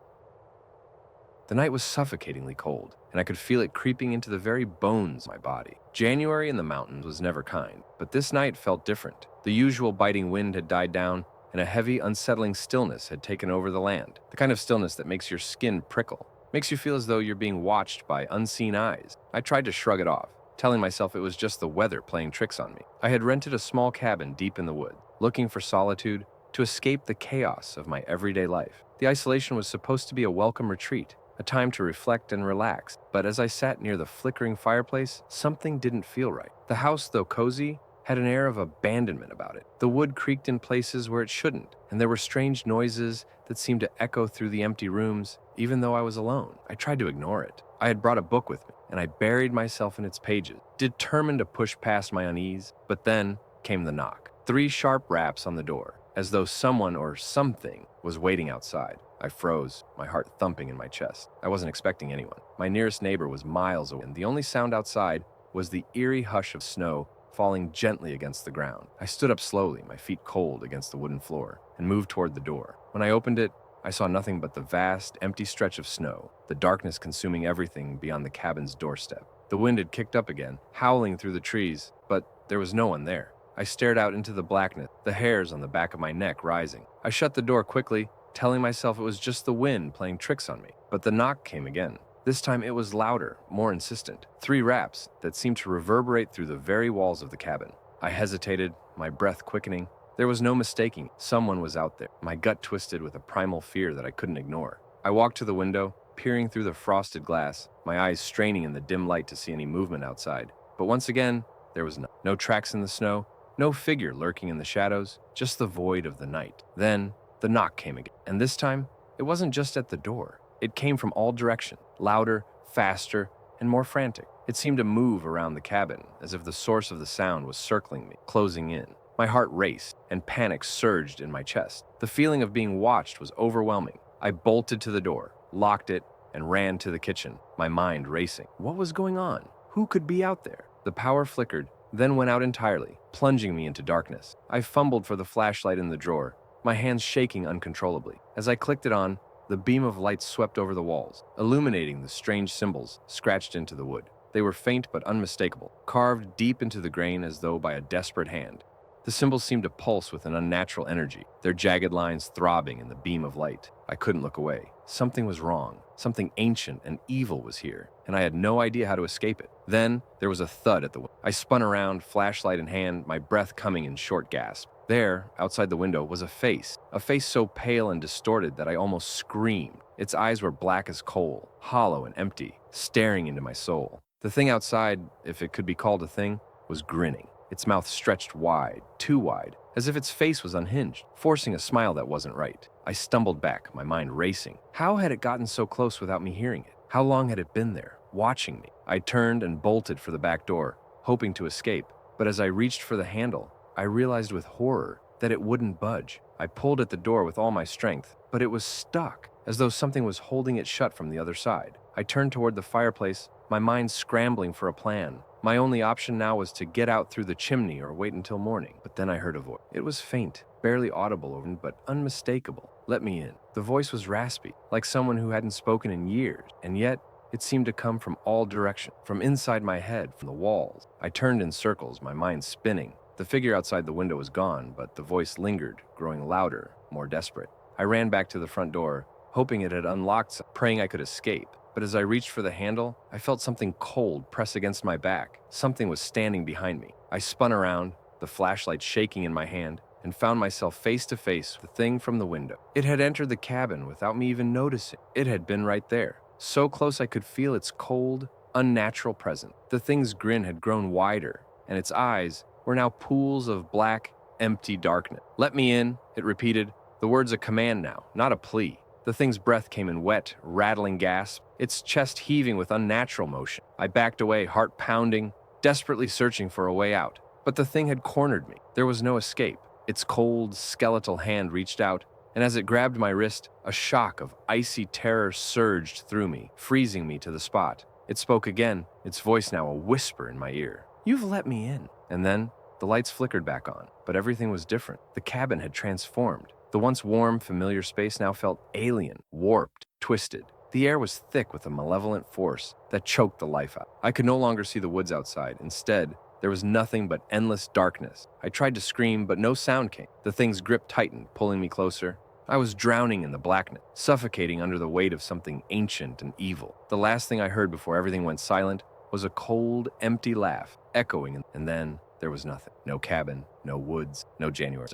The night was suffocatingly cold, and I could feel it creeping into the very bones of my body. January in the mountains was never kind, but this night felt different. The usual biting wind had died down, and a heavy, unsettling stillness had taken over the land. The kind of stillness that makes your skin prickle, makes you feel as though you're being watched by unseen eyes. I tried to shrug it off, telling myself it was just the weather playing tricks on me. I had rented a small cabin deep in the woods, looking for solitude, to escape the chaos of my everyday life. The isolation was supposed to be a welcome retreat, a time to reflect and relax, but as I sat near the flickering fireplace, something didn't feel right. The house, though cozy, had an air of abandonment about it. The wood creaked in places where it shouldn't, and there were strange noises that seemed to echo through the empty rooms, even though I was alone. I tried to ignore it. I had brought a book with me, and I buried myself in its pages, determined to push past my unease. But then came the knock. 3 sharp raps on the door, as though someone or something was waiting outside. I froze, my heart thumping in my chest. I wasn't expecting anyone. My nearest neighbor was miles away, and the only sound outside was the eerie hush of snow falling gently against the ground. I stood up slowly, my feet cold against the wooden floor, and moved toward the door. When I opened it, I saw nothing but the vast, empty stretch of snow, the darkness consuming everything beyond the cabin's doorstep. The wind had kicked up again, howling through the trees, but there was no one there. I stared out into the blackness, the hairs on the back of my neck rising. I shut the door quickly, telling myself it was just the wind playing tricks on me. But the knock came again. This time it was louder, more insistent. 3 raps that seemed to reverberate through the very walls of the cabin. I hesitated, my breath quickening. There was no mistaking. Someone was out there. My gut twisted with a primal fear that I couldn't ignore. I walked to the window, peering through the frosted glass, my eyes straining in the dim light to see any movement outside. But once again, there was no tracks in the snow, no figure lurking in the shadows, just the void of the night. Then the knock came again, and this time, it wasn't just at the door. It came from all directions, louder, faster, and more frantic. It seemed to move around the cabin, as if the source of the sound was circling me, closing in. My heart raced, and panic surged in my chest. The feeling of being watched was overwhelming. I bolted to the door, locked it, and ran to the kitchen, my mind racing. What was going on? Who could be out there? The power flickered, then went out entirely, plunging me into darkness. I fumbled for the flashlight in the drawer, my hands shaking uncontrollably. As I clicked it on, the beam of light swept over the walls, illuminating the strange symbols scratched into the wood. They were faint but unmistakable, carved deep into the grain as though by a desperate hand. The symbols seemed to pulse with an unnatural energy, their jagged lines throbbing in the beam of light. I couldn't look away. Something was wrong. Something ancient and evil was here, and I had no idea how to escape it. Then there was a thud at the window. I spun around, flashlight in hand, my breath coming in short gasps. There, outside the window, was a face so pale and distorted that I almost screamed. Its eyes were black as coal, hollow and empty, staring into my soul. The thing outside, if it could be called a thing, was grinning. Its mouth stretched wide, too wide, as if its face was unhinged, forcing a smile that wasn't right. I stumbled back, my mind racing. How had it gotten so close without me hearing it? How long had it been there, watching me? I turned and bolted for the back door, hoping to escape. But as I reached for the handle, I realized with horror that it wouldn't budge. I pulled at the door with all my strength, but it was stuck, as though something was holding it shut from the other side. I turned toward the fireplace, my mind scrambling for a plan. My only option now was to get out through the chimney or wait until morning. But then I heard a voice. It was faint, barely audible, but unmistakable. Let me in. The voice was raspy, like someone who hadn't spoken in years, and yet It seemed to come from all directions, from inside my head, from the walls. I turned in circles, my mind spinning. The figure outside the window was gone, but the voice lingered, growing louder, more desperate. I ran back to the front door, hoping it had unlocked, praying I could escape. But as I reached for the handle, I felt something cold press against my back. Something was standing behind me. I spun around, the flashlight shaking in my hand, and found myself face to face with the thing from the window. It had entered the cabin without me even noticing. It had been right there, so close I could feel its cold, unnatural presence. The thing's grin had grown wider, and its eyes were now pools of black, empty darkness. "Let me in," it repeated, the words a command now, not a plea. The thing's breath came in wet, rattling gasps, its chest heaving with unnatural motion. I backed away, heart pounding, desperately searching for a way out. But the thing had cornered me. There was no escape. Its cold, skeletal hand reached out, and as it grabbed my wrist, a shock of icy terror surged through me, freezing me to the spot. It spoke again, its voice now a whisper in my ear. "You've let me in." And then, the lights flickered back on, but everything was different. The cabin had transformed. The once warm, familiar space now felt alien, warped, twisted. The air was thick with a malevolent force that choked the life out. I could no longer see the woods outside. Instead, there was nothing but endless darkness. I tried to scream, but no sound came. The thing's grip tightened, pulling me closer. I was drowning in the blackness, suffocating under the weight of something ancient and evil. The last thing I heard before everything went silent was a cold, empty laugh, echoing, and then there was nothing. No cabin, no woods, no January.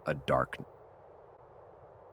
A darkness.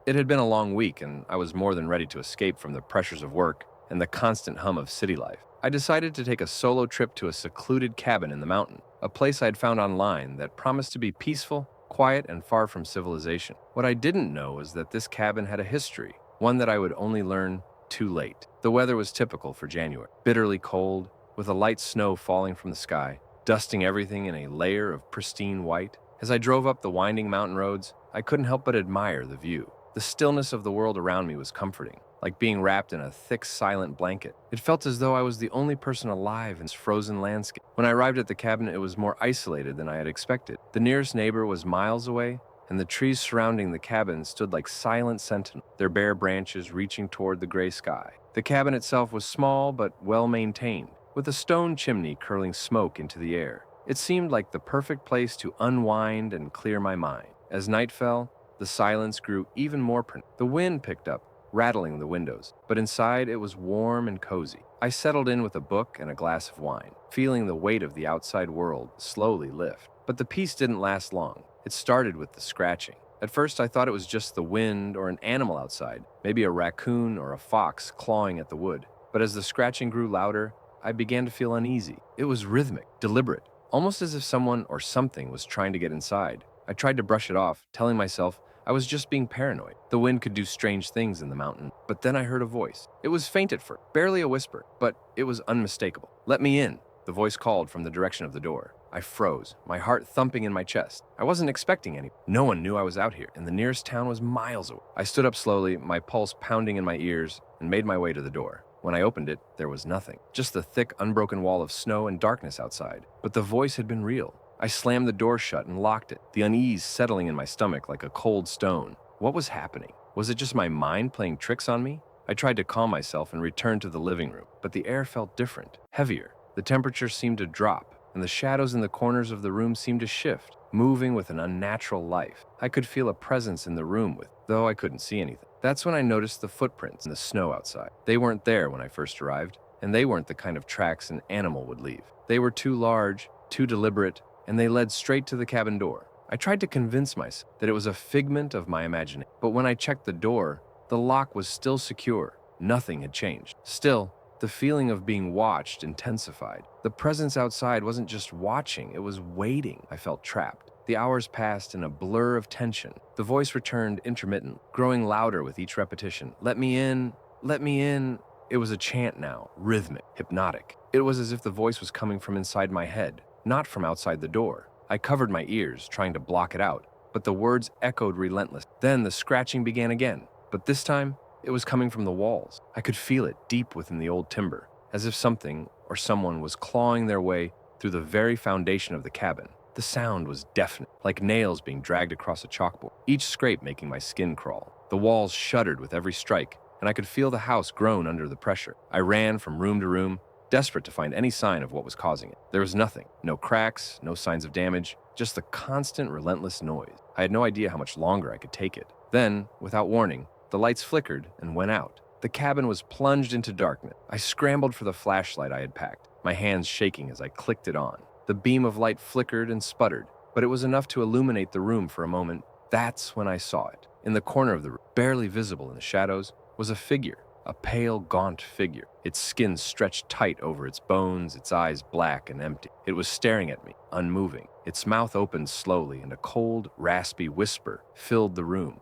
It had been a long week, and I was more than ready to escape from the pressures of work and the constant hum of city life. I decided to take a solo trip to a secluded cabin in the mountain, a place I had found online that promised to be peaceful, quiet, and far from civilization. What I didn't know was that this cabin had a history, one that I would only learn too late. The weather was typical for January, bitterly cold, with a light snow falling from the sky, dusting everything in a layer of pristine white. As I drove up the winding mountain roads, I couldn't help but admire the view. The stillness of the world around me was comforting, like being wrapped in a thick, silent blanket. It felt as though I was the only person alive in this frozen landscape. When I arrived at the cabin, it was more isolated than I had expected. The nearest neighbor was miles away, and the trees surrounding the cabin stood like silent sentinels, their bare branches reaching toward the gray sky. The cabin itself was small but well-maintained, with a stone chimney curling smoke into the air. It seemed like the perfect place to unwind and clear my mind. As night fell, the silence grew even more pronounced. The wind picked up, rattling the windows, but inside it was warm and cozy. I settled in with a book and a glass of wine, feeling the weight of the outside world slowly lift. But the peace didn't last long. It started with the scratching. At first, I thought it was just the wind or an animal outside, maybe a raccoon or a fox clawing at the wood. But as the scratching grew louder, I began to feel uneasy. It was rhythmic, deliberate, almost as if someone or something was trying to get inside. I tried to brush it off, telling myself I was just being paranoid. The wind could do strange things in the mountain. But then I heard a voice. It was faint at first, barely a whisper, but it was unmistakable. "Let me in," the voice called from the direction of the door. I froze, my heart thumping in my chest. I wasn't expecting any. No one knew I was out here, and the nearest town was miles away. I stood up slowly, my pulse pounding in my ears, and made my way to the door. When I opened it, there was nothing. Just the thick, unbroken wall of snow and darkness outside. But the voice had been real. I slammed the door shut and locked it, the unease settling in my stomach like a cold stone. What was happening? Was it just my mind playing tricks on me? I tried to calm myself and return to the living room, but the air felt different, heavier. The temperature seemed to drop, and the shadows in the corners of the room seemed to shift, moving with an unnatural life. I could feel a presence in the room, though I couldn't see anything. That's when I noticed the footprints in the snow outside. They weren't there when I first arrived, and they weren't the kind of tracks an animal would leave. They were too large, too deliberate, and they led straight to the cabin door. I tried to convince myself that it was a figment of my imagination, but when I checked the door, the lock was still secure. Nothing had changed. Still, the feeling of being watched intensified. The presence outside wasn't just watching, it was waiting. I felt trapped. The hours passed in a blur of tension. The voice returned intermittent, growing louder with each repetition. "Let me in, let me in." It was a chant now, rhythmic, hypnotic. It was as if the voice was coming from inside my head, not from outside the door. I covered my ears, trying to block it out, but the words echoed relentless. Then the scratching began again, but this time, it was coming from the walls. I could feel it deep within the old timber, as if something or someone was clawing their way through the very foundation of the cabin. The sound was deafening, like nails being dragged across a chalkboard, each scrape making my skin crawl. The walls shuddered with every strike, and I could feel the house groan under the pressure. I ran from room to room, desperate to find any sign of what was causing it. There was nothing. No cracks, no signs of damage, just the constant, relentless noise. I had no idea how much longer I could take it. Then, without warning, the lights flickered and went out. The cabin was plunged into darkness. I scrambled for the flashlight I had packed, my hands shaking as I clicked it on. The beam of light flickered and sputtered, but it was enough to illuminate the room for a moment. That's when I saw it. In the corner of the room, barely visible in the shadows, was a figure. A pale, gaunt figure, its skin stretched tight over its bones, its eyes black and empty. It was staring at me, unmoving. Its mouth opened slowly, and a cold, raspy whisper filled the room.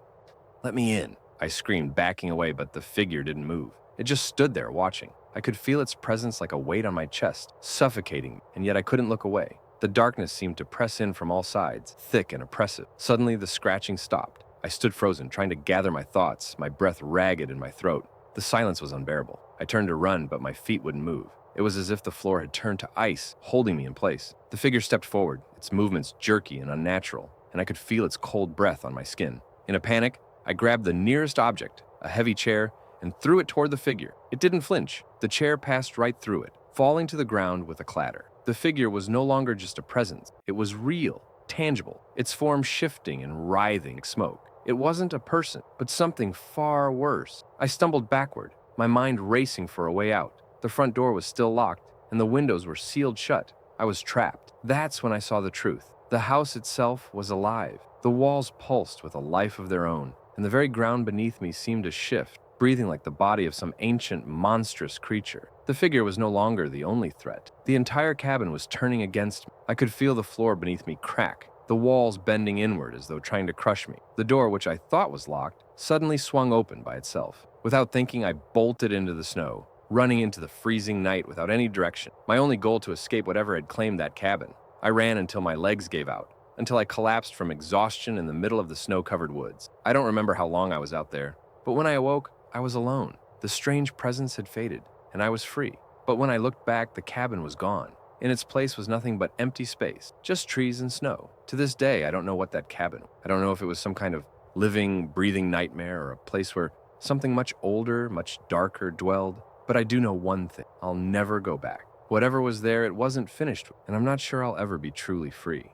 "Let me in," I screamed, backing away, but the figure didn't move. It just stood there, watching. I could feel its presence like a weight on my chest, suffocating me, and yet I couldn't look away. The darkness seemed to press in from all sides, thick and oppressive. Suddenly, the scratching stopped. I stood frozen, trying to gather my thoughts, my breath ragged in my throat. The silence was unbearable. I turned to run, but my feet wouldn't move. It was as if the floor had turned to ice, holding me in place. The figure stepped forward, its movements jerky and unnatural, and I could feel its cold breath on my skin. In a panic, I grabbed the nearest object, a heavy chair, and threw it toward the figure. It didn't flinch. The chair passed right through it, falling to the ground with a clatter. The figure was no longer just a presence. It was real, tangible, its form shifting and writhing like smoke. It wasn't a person, but something far worse. I stumbled backward, my mind racing for a way out. The front door was still locked, and the windows were sealed shut. I was trapped. That's when I saw the truth. The house itself was alive. The walls pulsed with a life of their own, and the very ground beneath me seemed to shift, breathing like the body of some ancient, monstrous creature. The figure was no longer the only threat. The entire cabin was turning against me. I could feel the floor beneath me crack, the walls bending inward as though trying to crush me. The door, which I thought was locked, suddenly swung open by itself. Without thinking, I bolted into the snow, running into the freezing night without any direction, my only goal to escape whatever had claimed that cabin. I ran until my legs gave out, until I collapsed from exhaustion in the middle of the snow-covered woods. I don't remember how long I was out there, but when I awoke, I was alone. The strange presence had faded, and I was free. But when I looked back, the cabin was gone. In its place was nothing but empty space, just trees and snow. To this day, I don't know what that cabin was. I don't know if it was some kind of living, breathing nightmare or a place where something much older, much darker dwelled. But I do know one thing: I'll never go back. Whatever was there, it wasn't finished, and I'm not sure I'll ever be truly free.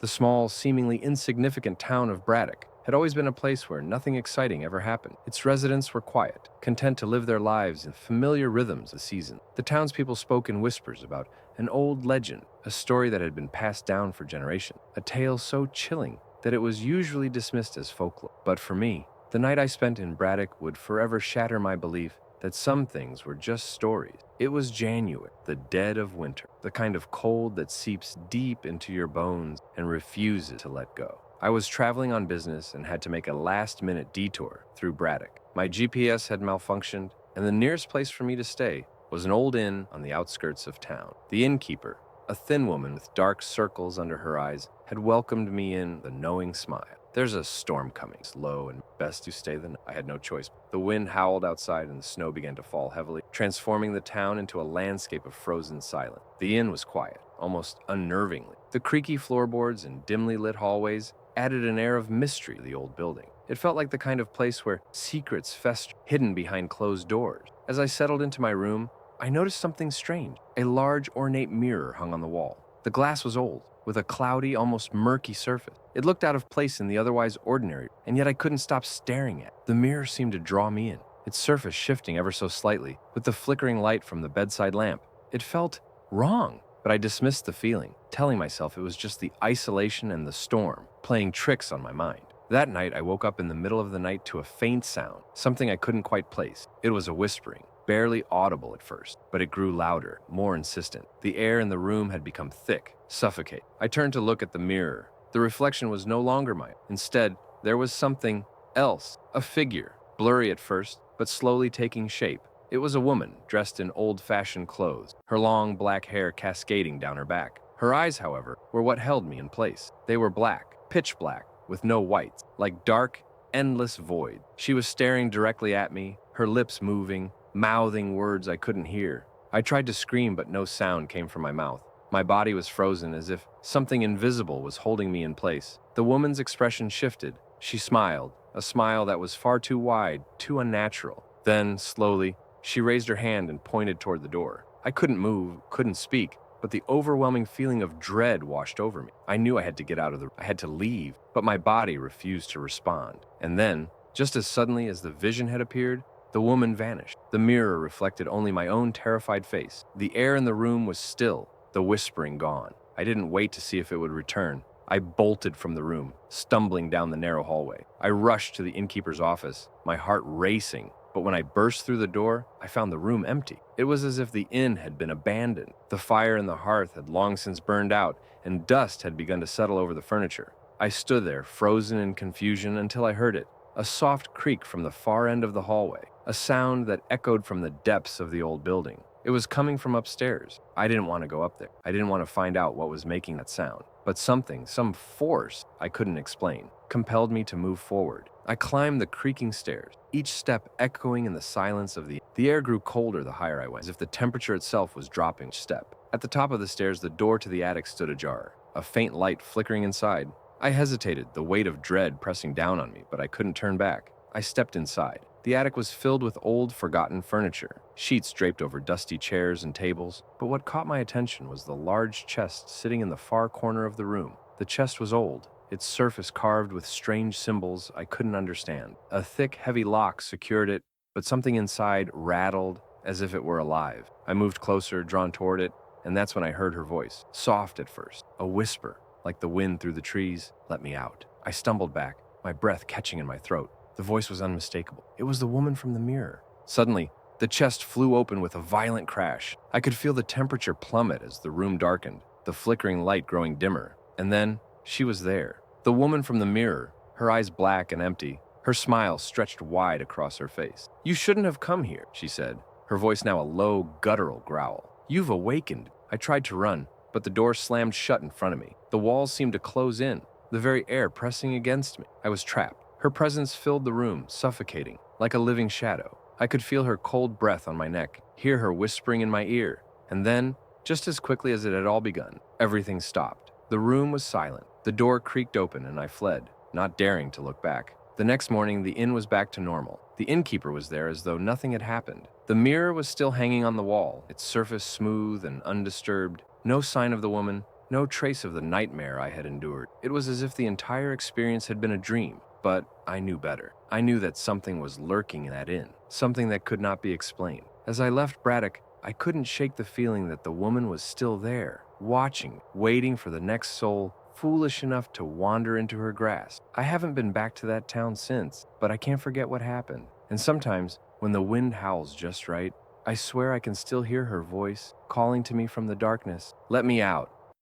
The small, seemingly insignificant town of Braddock had always been a place where nothing exciting ever happened. Its residents were quiet, content to live their lives in familiar rhythms of the season. The townspeople spoke in whispers about an old legend, a story that had been passed down for generations, a tale so chilling that it was usually dismissed as folklore. But for me, the night I spent in Braddock would forever shatter my belief that some things were just stories. It was January, the dead of winter, the kind of cold that seeps deep into your bones and refuses to let go. I was traveling on business and had to make a last-minute detour through Braddock. My GPS had malfunctioned, and the nearest place for me to stay was an old inn on the outskirts of town. The innkeeper, a thin woman with dark circles under her eyes, had welcomed me in with a knowing smile. "There's a storm coming, it's low, and best to stay the night." I had no choice. The wind howled outside and the snow began to fall heavily, transforming the town into a landscape of frozen silence. The inn was quiet, almost unnervingly. The creaky floorboards and dimly lit hallways added an air of mystery to the old building. It felt like the kind of place where secrets fester, hidden behind closed doors. As I settled into my room, I noticed something strange. A large, ornate mirror hung on the wall. The glass was old, with a cloudy, almost murky surface. It looked out of place in the otherwise ordinary, and yet I couldn't stop staring at it. The mirror seemed to draw me in, its surface shifting ever so slightly with the flickering light from the bedside lamp. It felt wrong, but I dismissed the feeling, telling myself it was just the isolation and the storm playing tricks on my mind. That night, I woke up in the middle of the night to a faint sound, something I couldn't quite place. It was a whispering, barely audible at first, but it grew louder, more insistent. The air in the room had become thick, suffocating. I turned to look at the mirror. The reflection was no longer mine. Instead, there was something else, a figure, blurry at first, but slowly taking shape. It was a woman dressed in old-fashioned clothes, her long black hair cascading down her back. Her eyes, however, were what held me in place. They were black, pitch black, with no whites, like dark, endless void. She was staring directly at me, her lips moving, mouthing words I couldn't hear. I tried to scream, but no sound came from my mouth. My body was frozen as if something invisible was holding me in place. The woman's expression shifted, She smiled, a smile that was far too wide, too unnatural. Then, slowly, she raised her hand and pointed toward the door. I couldn't move, couldn't speak, but the overwhelming feeling of dread washed over me. I knew I had to get out of the I had to leave, but my body refused to respond. And then, just as suddenly as the vision had appeared, the woman vanished. The mirror reflected only my own terrified face. The air in the room was still, the whispering gone. I didn't wait to see if it would return. I bolted from the room, stumbling down the narrow hallway. I rushed to the innkeeper's office, my heart racing. But when I burst through the door, I found the room empty. It was as if the inn had been abandoned. The fire in the hearth had long since burned out, and dust had begun to settle over the furniture. I stood there, frozen in confusion, until I heard it. A soft creak from the far end of the hallway, a sound that echoed from the depths of the old building. It was coming from upstairs. I didn't want to go up there. I didn't want to find out what was making that sound. But something, some force I couldn't explain, compelled me to move forward. I climbed the creaking stairs, each step echoing in the silence of the air grew colder the higher I went, as if the temperature itself was dropping each step. At the top of the stairs, the door to the attic stood ajar, a faint light flickering inside. I hesitated, the weight of dread pressing down on me, but I couldn't turn back. I stepped inside. The attic was filled with old, forgotten furniture, sheets draped over dusty chairs and tables. But what caught my attention was the large chest sitting in the far corner of the room. The chest was old, its surface carved with strange symbols I couldn't understand. A thick, heavy lock secured it, but something inside rattled as if it were alive. I moved closer, drawn toward it, and that's when I heard her voice, soft at first, a whisper, like the wind through the trees. "Let me out." I stumbled back, my breath catching in my throat. The voice was unmistakable. It was the woman from the mirror. Suddenly, the chest flew open with a violent crash. I could feel the temperature plummet as the room darkened, the flickering light growing dimmer. And then, she was there. The woman from the mirror, her eyes black and empty, her smile stretched wide across her face. "You shouldn't have come here," she said, her voice now a low, guttural growl. "You've awakened." I tried to run, but the door slammed shut in front of me. The walls seemed to close in, the very air pressing against me. I was trapped. Her presence filled the room, suffocating, like a living shadow. I could feel her cold breath on my neck, hear her whispering in my ear. And then, just as quickly as it had all begun, everything stopped. The room was silent. The door creaked open and I fled, not daring to look back. The next morning, the inn was back to normal. The innkeeper was there as though nothing had happened. The mirror was still hanging on the wall, its surface smooth and undisturbed. No sign of the woman, no trace of the nightmare I had endured. It was as if the entire experience had been a dream. But I knew better. I knew that something was lurking in that inn, something that could not be explained. As I left Braddock, I couldn't shake the feeling that the woman was still there, watching, waiting for the next soul foolish enough to wander into her grasp. I haven't been back to that town since, but I can't forget what happened. And sometimes, when the wind howls just right, I swear I can still hear her voice calling to me from the darkness. "Let me out.